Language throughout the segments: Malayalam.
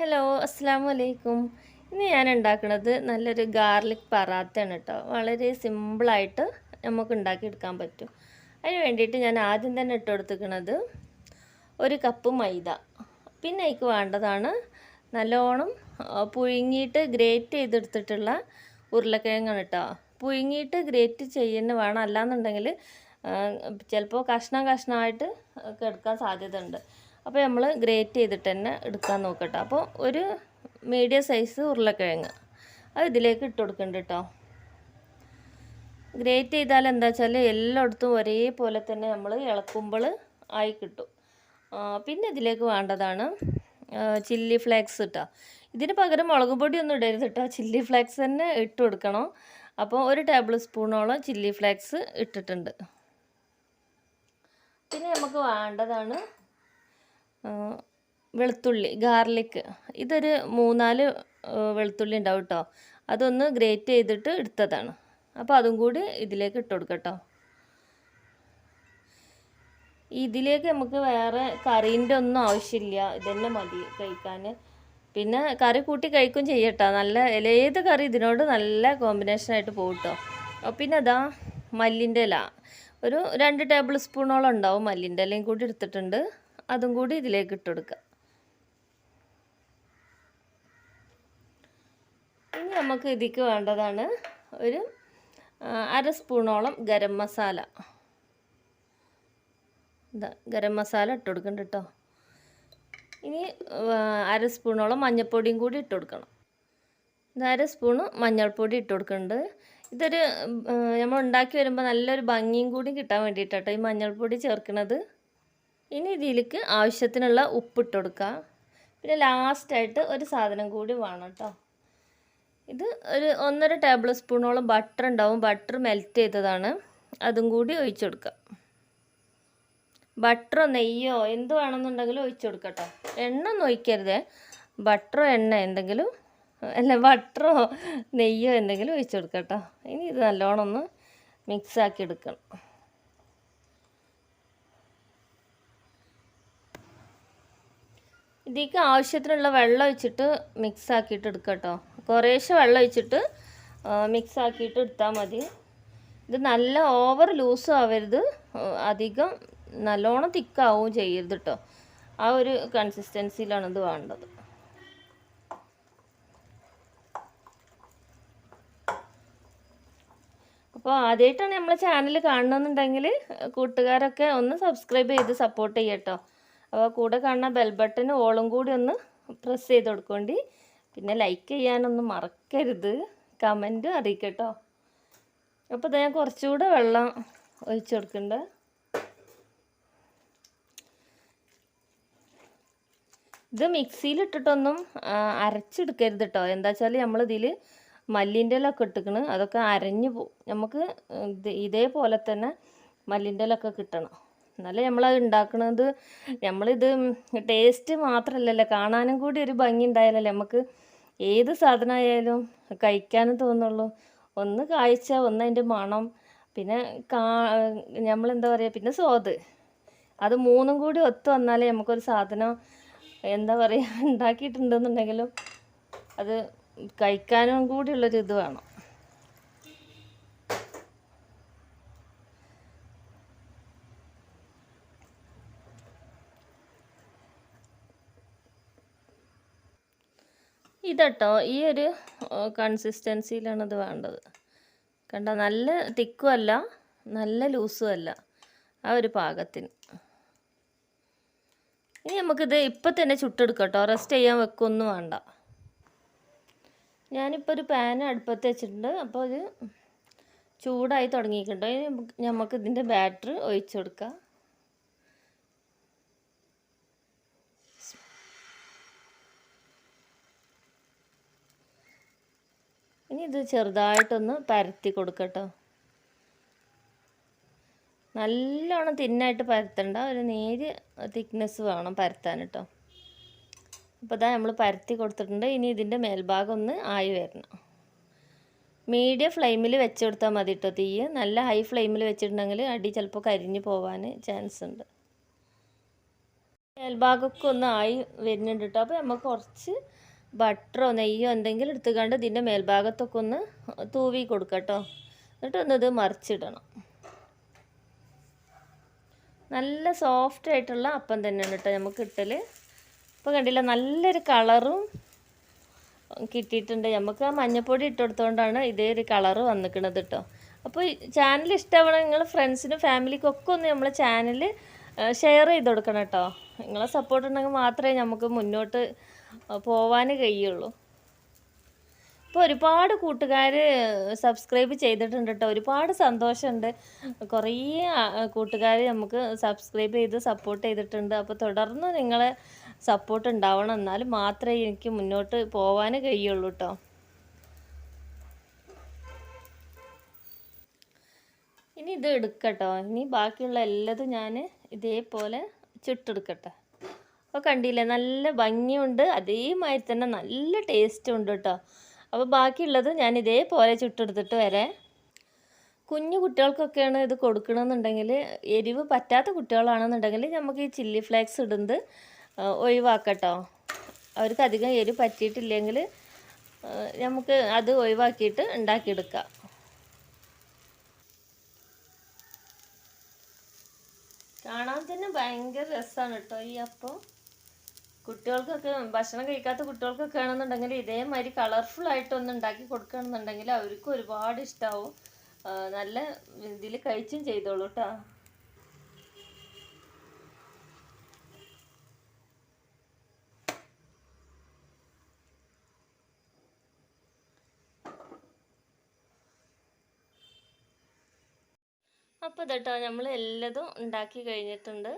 ഹലോ, അസ്സലാമു അലൈക്കും. ഇന്ന് ഞാൻ ഉണ്ടാക്കുന്നത് നല്ലൊരു ഗാർലിക് പറാത്തയാണ് കേട്ടോ. വളരെ സിമ്പിളായിട്ട് നമുക്ക് ഉണ്ടാക്കിയെടുക്കാൻ പറ്റും. അതിന് വേണ്ടിയിട്ട് ഞാൻ ആദ്യം തന്നെ ഇട്ട് കൊടുത്തിരിക്കുന്നത് 1 കപ്പ് മൈദ. പിന്നെ അതിക്ക് വേണ്ടതാണ് നല്ലോണം പുഴുങ്ങിയിട്ട് ഗ്രേറ്റ് ചെയ്തെടുത്തിട്ടുള്ള ഉരുളക്കിഴങ്ങാണ് കേട്ടോ. പുഴുങ്ങിയിട്ട് ഗ്രേറ്റ് ചെയ്യുന്ന വേണം, അല്ലാന്നുണ്ടെങ്കിൽ ചിലപ്പോൾ കഷ്ണമായിട്ട് എടുക്കാൻ സാധ്യത ഉണ്ട്. അപ്പോൾ നമ്മൾ ഗ്രേറ്റ് ചെയ്തിട്ട് തന്നെ എടുക്കാൻ നോക്കട്ടോ. അപ്പോൾ ഒരു മീഡിയം സൈസ് ഉരുളക്കിഴങ്ങ് അത് ഇതിലേക്ക് ഇട്ട് കൊടുക്കുന്നുണ്ട് കേട്ടോ. ഗ്രേറ്റ് ചെയ്താൽ എന്താ വെച്ചാൽ എല്ലായിടത്തും ഒരേപോലെ തന്നെ നമ്മൾ ഇളക്കുമ്പോൾ ആയി കിട്ടും. പിന്നെ ഇതിലേക്ക് വേണ്ടതാണ് ചില്ലി ഫ്ലേക്സ് കേട്ടോ. ഇതിന് പകരം മുളക് പൊടിയൊന്നും ഇടരുത് കേട്ടോ, ചില്ലി ഫ്ലേക്സ് തന്നെ ഇട്ട് കൊടുക്കണം. അപ്പോൾ 1 ടേബിൾ സ്പൂണോളം ചില്ലി ഫ്ലേക്സ് ഇട്ടിട്ടുണ്ട്. പിന്നെ നമുക്ക് വേണ്ടതാണ് വെളുത്തുള്ളി, ഗാർലിക്. ഇതൊരു 3-4 വെളുത്തുള്ളി ഉണ്ടാവും കേട്ടോ. അതൊന്ന് ഗ്രേറ്റ് ചെയ്തിട്ട് എടുത്തതാണ്. അപ്പോൾ അതും കൂടി ഇതിലേക്ക് ഇട്ട് കൊടുക്കട്ടോ. ഇതിലേക്ക് നമുക്ക് വേറെ കറീൻ്റെ ഒന്നും ആവശ്യമില്ല, ഇതന്നെ മതി കഴിക്കാൻ. പിന്നെ കറി കൂട്ടി കഴിക്കും ചെയ്യട്ടോ. നല്ല ഏത് കറി ഇതിനോട് നല്ല കോമ്പിനേഷനായിട്ട് പോകും കേട്ടോ. പിന്നെ അതാ മല്ലിൻ്റെ ഇല ഒരു 2 ടേബിൾ സ്പൂണോളം ഉണ്ടാവും. മല്ലിൻ്റെ ഇലയും കൂടി എടുത്തിട്ടുണ്ട്, അതും കൂടി ഇതിലേക്ക് ഇട്ട് കൊടുക്കുക. ഇനി നമുക്ക് ഇതിക്ക് വേണ്ടതാണ് ഒരു 1/2 സ്പൂണോളം ഗരം മസാല. ഗരം മസാല ഇട്ട് കൊടുക്കണ്ട കേട്ടോ. ഇനി 1/2 സ്പൂണോളം മഞ്ഞൾപ്പൊടിയും കൂടി ഇട്ട് കൊടുക്കണം. 1/2 സ്പൂണ് മഞ്ഞൾപ്പൊടി ഇട്ട് കൊടുക്കുന്നുണ്ട്. ഇതൊരു നമ്മൾ ഉണ്ടാക്കി വരുമ്പോൾ നല്ലൊരു ഭംഗിയും കൂടി കിട്ടാൻ വേണ്ടിയിട്ടാട്ടോ ഈ മഞ്ഞൾപ്പൊടി ചേർക്കുന്നത്. ഇനി ഇതിലേക്ക് ആവശ്യത്തിനുള്ള ഉപ്പിട്ട് കൊടുക്കുക. പിന്നെ ലാസ്റ്റായിട്ട് ഒരു സാധനം കൂടി വേണം കേട്ടോ. ഇത് ഒരു 1.5 ടേബിൾ സ്പൂണോളം ബട്ടർ ഉണ്ടാവും. ബട്ടർ മെൽറ്റ് ചെയ്തതാണ്, അതും കൂടി ഒഴിച്ചു കൊടുക്കുക. ബട്ടറോ നെയ്യോ എന്ത് വേണമെന്നുണ്ടെങ്കിലും ഒഴിച്ചു കൊടുക്കുക കേട്ടോ. എണ്ണ ഒന്നും ഒഴിക്കരുത്, ബട്ടറോ എണ്ണ എന്തെങ്കിലും അല്ല ബട്ടറോ നെയ്യോ എന്തെങ്കിലും ഒഴിച്ചു കൊടുക്കുക കേട്ടോ. ഇനി ഇത് നല്ലോണം ഒന്ന് മിക്സാക്കി എടുക്കണം. ഇതിലേക്ക് ആവശ്യത്തിനുള്ള വെള്ളം ഒഴിച്ചിട്ട് മിക്സ് ആക്കിയിട്ട് എടുക്കുക കേട്ടോ. കുറേശ്ശെ വെള്ളം ഒഴിച്ചിട്ട് മിക്സ് ആക്കിയിട്ട് എടുത്താൽ മതി. ഇത് നല്ല ഓവർ ലൂസും ആവരുത്, അധികം നല്ലോണം തിക്കാവും ചെയ്യരുത് കേട്ടോ. ആ ഒരു കൺസിസ്റ്റൻസിയിലാണ് ഇത് വേണ്ടത്. അപ്പോൾ ആദ്യമായിട്ടാണ് നമ്മളെ ചാനൽ കാണണമെന്നുണ്ടെങ്കിൽ കൂട്ടുകാരൊക്കെ ഒന്ന് സബ്സ്ക്രൈബ് ചെയ്ത് സപ്പോർട്ട് ചെയ്യട്ടോ. അപ്പോൾ കൂടെ കാണുന്ന ബെൽ ബട്ടൺ ഓളും കൂടി ഒന്ന് പ്രസ് ചെയ്ത് കൊടുക്കേണ്ടി. പിന്നെ ലൈക്ക് ചെയ്യാനൊന്നും മറക്കരുത്, കമൻറ്റും അറിയിക്കട്ടോ. അപ്പോൾ ഇത് ഞാൻ കുറച്ചുകൂടെ വെള്ളം ഒഴിച്ചു കൊടുക്കുന്നുണ്ട്. ഇത് മിക്സിയിലിട്ടിട്ടൊന്നും അരച്ചെടുക്കരുത് കേട്ടോ. എന്താ വെച്ചാൽ നമ്മളിതിൽ മല്ലിൻ്റെ ഇലൊക്കെ ഇട്ടിക്കണ്, അതൊക്കെ അരഞ്ഞു പോകും. നമുക്ക് ഇതേപോലെ തന്നെ മല്ലിൻ്റെ ഇലൊക്കെ കിട്ടണം, എന്നാലേ നമ്മളത് ഉണ്ടാക്കുന്നത്. നമ്മളിത് ടേസ്റ്റ് മാത്രമല്ലല്ലോ, കാണാനും കൂടി ഒരു ഭംഗി ഉണ്ടായാലല്ലേ നമുക്ക് ഏത് സാധനമായാലും കഴിക്കാനും തോന്നുള്ളൂ. ഒന്ന് കാഴ്ച, ഒന്ന് അതിൻ്റെ മണം, പിന്നെ നമ്മളെന്താ പറയുക, പിന്നെ സ്വാദ്, അത് മൂന്നും കൂടി ഒത്തു വന്നാലേ നമുക്കൊരു സാധനം എന്താ പറയുക ഉണ്ടാക്കിയിട്ടുണ്ടെന്നുണ്ടെങ്കിലും അത് കഴിക്കാനും കൂടിയുള്ളൊരു ഇത് വേണം. ഇതട്ടോ ഈ ഒരു കൺസിസ്റ്റൻസിയിലാണ് ഇത് വേണ്ടത്. കണ്ട, നല്ല തിക്കും അല്ല നല്ല ലൂസും അല്ല, ആ ഒരു പാകത്തിന്. ഇനി നമുക്കിത് ഇപ്പം തന്നെ ചുട്ടെടുക്കാം കേട്ടോ, റെസ്റ്റ് ചെയ്യാൻ വെക്കൊന്നും വേണ്ട. ഞാനിപ്പോൾ ഒരു പാൻ അടുപ്പത്ത് വെച്ചിട്ടുണ്ട്. അപ്പോൾ ഇത് ചൂടായി തുടങ്ങിയിട്ടുണ്ടോ. ഇനി നമുക്ക് ഇതിൻ്റെ ബാറ്റർ ഒഴിച്ചു കൊടുക്കാം. ഇനി ഇത് ചെറുതായിട്ടൊന്ന് പരത്തി കൊടുക്കട്ടോ. നല്ലോണം തിന്നായിട്ട് പരത്തണ്ട, ഒരു നേരിയ തിക്നെസ് വേണം പരത്താൻ കേട്ടോ. അപ്പോൾ ഇതാ നമ്മൾ പരത്തി കൊടുത്തിട്ടുണ്ട്. ഇനി ഇതിൻ്റെ മേൽഭാഗം ഒന്ന് ആയി വരണം. മീഡിയം ഫ്ലെയിമിൽ വെച്ച് കൊടുത്താൽ മതി കേട്ടോ. തീ നല്ല ഹൈ ഫ്ലെയിമിൽ വെച്ചിട്ടുണ്ടെങ്കിൽ അടി ചിലപ്പോൾ കരിഞ്ഞു പോകാൻ ചാൻസ് ഉണ്ട്. മേൽഭാഗമൊക്കെ ഒന്ന് ആയി വരുന്നുണ്ട് കേട്ടോ. അപ്പോൾ നമുക്ക് കുറച്ച് ബട്ടറോ നെയ്യോ എന്തെങ്കിലും എടുത്തുകൊണ്ട് ഇതിൻ്റെ മേൽഭാഗത്തൊക്കെ ഒന്ന് തൂവി കൊടുക്കാം കേട്ടോ. എന്നിട്ടൊന്നിത് മറിച്ചിടണം. നല്ല സോഫ്റ്റ് ആയിട്ടുള്ള അപ്പം തന്നെയാണ് കേട്ടോ നമുക്ക് കിട്ടൽ. ഇപ്പോൾ കണ്ടില്ല, നല്ലൊരു കളറും കിട്ടിയിട്ടുണ്ട്. നമുക്ക് ആ മഞ്ഞൾപ്പൊടി ഇട്ടുകൊടുത്തുകൊണ്ടാണ് ഇതേ ഒരു കളറ് വന്നിക്കണത് കേട്ടോ. അപ്പോൾ ചാനൽ ഇഷ്ടമാവണം നിങ്ങൾ ഫ്രണ്ട്സിനും ഫാമിലിക്കൊക്കെ ഒന്ന് നമ്മളെ ചാനൽ ഷെയർ ചെയ്ത് കൊടുക്കണം കേട്ടോ. നിങ്ങളെ സപ്പോർട്ട് ഉണ്ടെങ്കിൽ മാത്രമേ നമുക്ക് മുന്നോട്ട് പോവാൻ കഴിയുള്ളൂ. ഇപ്പോൾ ഒരുപാട് കൂട്ടുകാർ സബ്സ്ക്രൈബ് ചെയ്തിട്ടുണ്ട് കേട്ടോ. ഒരുപാട് സന്തോഷമുണ്ട്. കുറേ കൂട്ടുകാർ നമുക്ക് സബ്സ്ക്രൈബ് ചെയ്ത് സപ്പോർട്ട് ചെയ്തിട്ടുണ്ട്. അപ്പോൾ തുടർന്ന് നിങ്ങളെ സപ്പോർട്ട് ഉണ്ടാവണം, എന്നാലും മാത്രമേ എനിക്ക് മുന്നോട്ട് പോവാൻ കഴിയുള്ളൂ കേട്ടോ. ഇനി ഇത് എടുക്കട്ടോ. ഇനി ബാക്കിയുള്ള എല്ലാതും ഞാൻ ഇതേപോലെ ചുട്ടെടുക്കട്ടെ. അപ്പോൾ കണ്ടില്ലേ, നല്ല ഭംഗിയുണ്ട്, അതേമാതിരി തന്നെ നല്ല ടേസ്റ്റും ഉണ്ട് കേട്ടോ. അപ്പോൾ ബാക്കിയുള്ളത് ഞാൻ ഇതേപോലെ ചുട്ടെടുത്തിട്ട് വരെ. കുഞ്ഞു കുട്ടികൾക്കൊക്കെയാണ് ഇത് കൊടുക്കണമെന്നുണ്ടെങ്കിൽ, എരിവ് പറ്റാത്ത കുട്ടികളാണെന്നുണ്ടെങ്കിൽ നമുക്ക് ഈ ചില്ലി ഫ്ലേക്സ് ഇടുന്നത് ഒഴിവാക്കട്ടോ. അവർക്ക് അധികം എരിവ് പറ്റിയിട്ടില്ലെങ്കിൽ നമുക്ക് അത് ഒഴിവാക്കിയിട്ട് ഉണ്ടാക്കിയെടുക്കാം. കാണാൻ തന്നെ ഭയങ്കര രസമാണ് കേട്ടോ ഈ അപ്പം. കുട്ടികൾക്കൊക്കെ, ഭക്ഷണം കഴിക്കാത്ത കുട്ടികൾക്കൊക്കെ ആണെന്നുണ്ടെങ്കിൽ ഇതേമാതിരി കളർഫുള്ളായിട്ടൊന്ന് ഉണ്ടാക്കി കൊടുക്കുകയാണെന്നുണ്ടെങ്കിൽ അവർക്ക് ഒരുപാട് ഇഷ്ടമാവും. നല്ല ഇതിൽ കഴിച്ചും ചെയ്തോളൂ കേട്ടോ. അപ്പോൾ ഇതട്ടോ നമ്മൾ എല്ലാതും ഉണ്ടാക്കി കഴിഞ്ഞിട്ടുണ്ട്.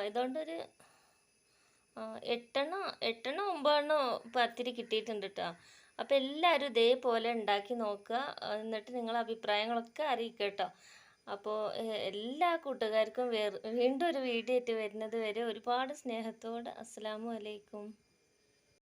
ഇതുകൊണ്ടൊരു 8 9 പത്തിരി കിട്ടിയിട്ടുണ്ട് കേട്ടോ. അപ്പോൾ എല്ലാവരും ഇതേപോലെ ഉണ്ടാക്കി നോക്കുക. എന്നിട്ട് നിങ്ങളെ അഭിപ്രായങ്ങളൊക്കെ അറിയിക്കുക കേട്ടോ. അപ്പോൾ എല്ലാ കൂട്ടുകാർക്കും വീണ്ടും ഒരു വീഡിയോ ആയിട്ട് വരുന്നത് വരെ ഒരുപാട് സ്നേഹത്തോടെ അസ്സലാമു അലൈക്കും.